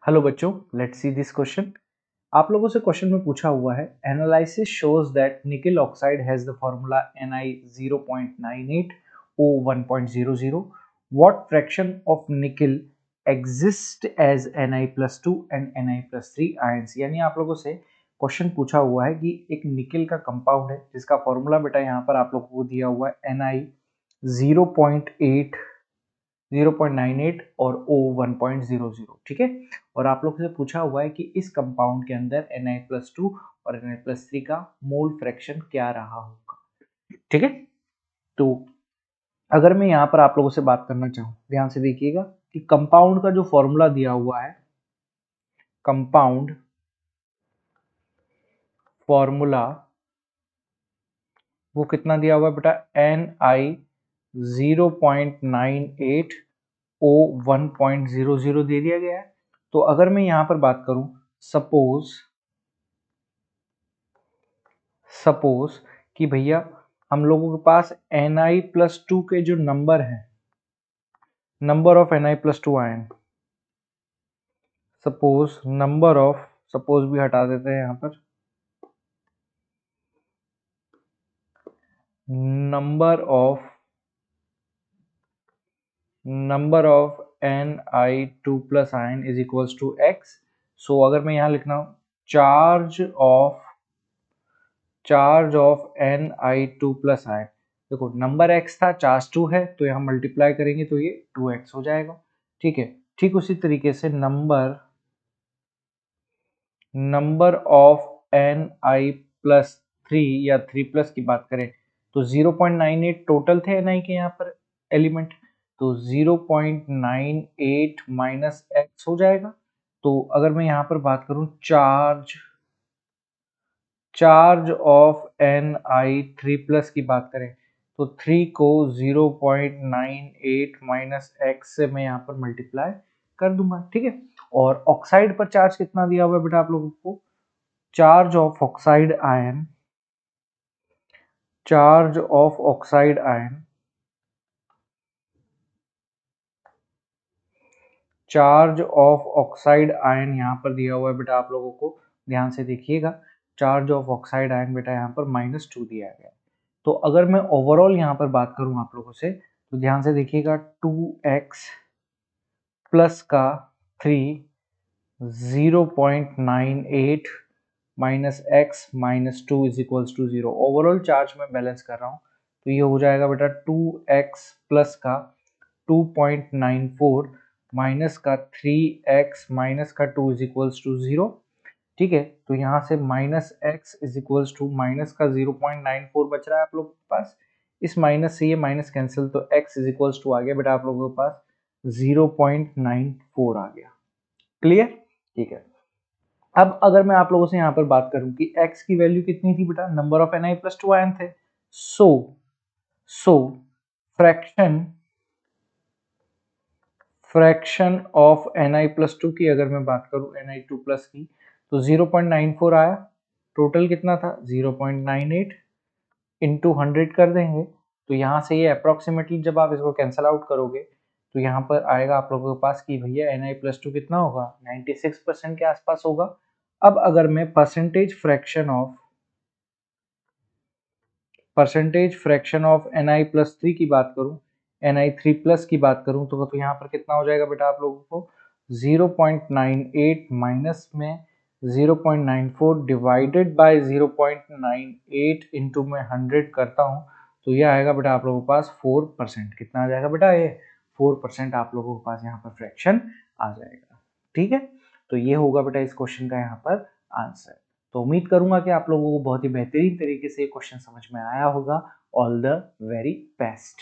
Hello बच्चों, let's see this question. आप लोगों से क्वेश्चन में पूछा हुआ है, analysis shows that nickel oxide has the formula Ni 0.98 O 1.00. What fraction of nickel exist as Ni+2 and Ni+3 ions. यानी आप लोगों से क्वेश्चन पूछा हुआ है कि एक निकल का कंपाउंड है जिसका फॉर्मूला बेटा यहाँ पर आप लोगों को दिया हुआ है Ni 0.8 0.98 और O 1.00, ठीक है। और आप लोग से पूछा हुआ है कि इस कंपाउंड के अंदर Na+2 और Na+3 का मोल फ्रैक्शन क्या रहा होगा, ठीक है। तो अगर मैं यहाँ पर आप लोगों से बात करना चाहूँ, ध्यान से देखिएगा कि कंपाउंड का जो फॉर्मूला दिया हुआ है, कंपाउंड फॉर्मूला वो कितना दिया हुआ है बेटा, Ni 0.98 O 1.00 दे दिया गया है। तो अगर मैं यहां पर बात करूं, सपोज कि भैया हम लोगों के पास Ni+2 के जो नंबर है, number of Ni+2 ion, suppose भी हटा देते हैं यहां पर, number of Ni2+ ion is equals to x। So अगर मैं यहां लिखना हूं, चार्ज ऑफ Ni2+ आयन, देखो नंबर x था, चार्ज 2 है, तो यहाँ मल्टीप्लाई करेंगे तो ये 2x हो जाएगा, ठीक है। ठीक उसी तरीके से नंबर ऑफ Ni+3 या 3+ की बात करें तो 0.98 टोटल थे Ni के यहाँ पर एलिमेंट, तो 0.98 माइनस x हो जाएगा। तो अगर मैं यहाँ पर बात करूं, चार्ज ऑफ Ni3+ की बात करें तो 3 को 0.98 माइनस एक्स से मैं यहाँ पर मल्टीप्लाई कर दूंगा, ठीक है। और ऑक्साइड पर चार्ज कितना दिया हुआ है बेटा आप लोगों को, चार्ज ऑफ ऑक्साइड आयन यहाँ पर दिया हुआ है बेटा आप लोगों को, ध्यान से देखिएगा। चार्ज ऑफ ऑक्साइड आयन बेटा यहाँ पर -2 दिया गया है। तो अगर मैं ओवरऑल यहाँ पर बात करूँ आप लोगों से, तो ध्यान से देखिएगा, 2x प्लस का 3 0.98 minus x minus 2 is equals to 0। Overall charge में बैलेंस कर रहा हूँ, तो ये हो जाएगा बेटा 2x प्लस का 2.94 माइनस का 3x माइनस का 2 इज इक्वल्स टू 0, ठीक है। तो यहाँ से minus x is equals to minus का 0.94 बच रहा है आप लोगों के पास, इस माइनस से ये माइनस कैंसिल, तो x इज इक्वल्स टू आ गया बेटा आप लोगों के पास 0.94 आ गया। क्लियर, ठीक है। अब अगर मैं आप लोगों से यहाँ पर बात करूं कि x की वैल्यू कितनी थी बेटा, नंबर ऑफ Ni+2 आयन थे, सो फ्रैक्शन ऑफ Ni+2 की अगर मैं बात करूं, Ni2+ की, तो 0.94 आया, टोटल कितना था 0.98 इंटू 100 कर देंगे, तो यहाँ से ये अप्रोक्सीमेटली जब आप इसको कैंसल आउट करोगे तो यहाँ पर आएगा आप लोगों के पास कि भैया Ni+2 कितना होगा, 96% के आसपास होगा। अब अगर मैं परसेंटेज फ्रैक्शन ऑफ Ni+3 की बात करूं, Ni3+ की बात करूं, तो यहाँ पर कितना हो जाएगा बेटा आप लोगों को, 0.98 माइनस में 0.94 डिवाइडेड बाय 0.98 इंटू में 100 करता हूँ, तो ये आएगा बेटा आप लोगों के पास 4%। कितना आ जाएगा बेटा, ये 4% आप लोगों के पास यहाँ पर फ्रैक्शन आ जाएगा, ठीक है। तो ये होगा बेटा इस क्वेश्चन का यहाँ पर आंसर। तो उम्मीद करूंगा कि आप लोगों को बहुत ही बेहतरीन तरीके से ये क्वेश्चन समझ में आया होगा। All the very best.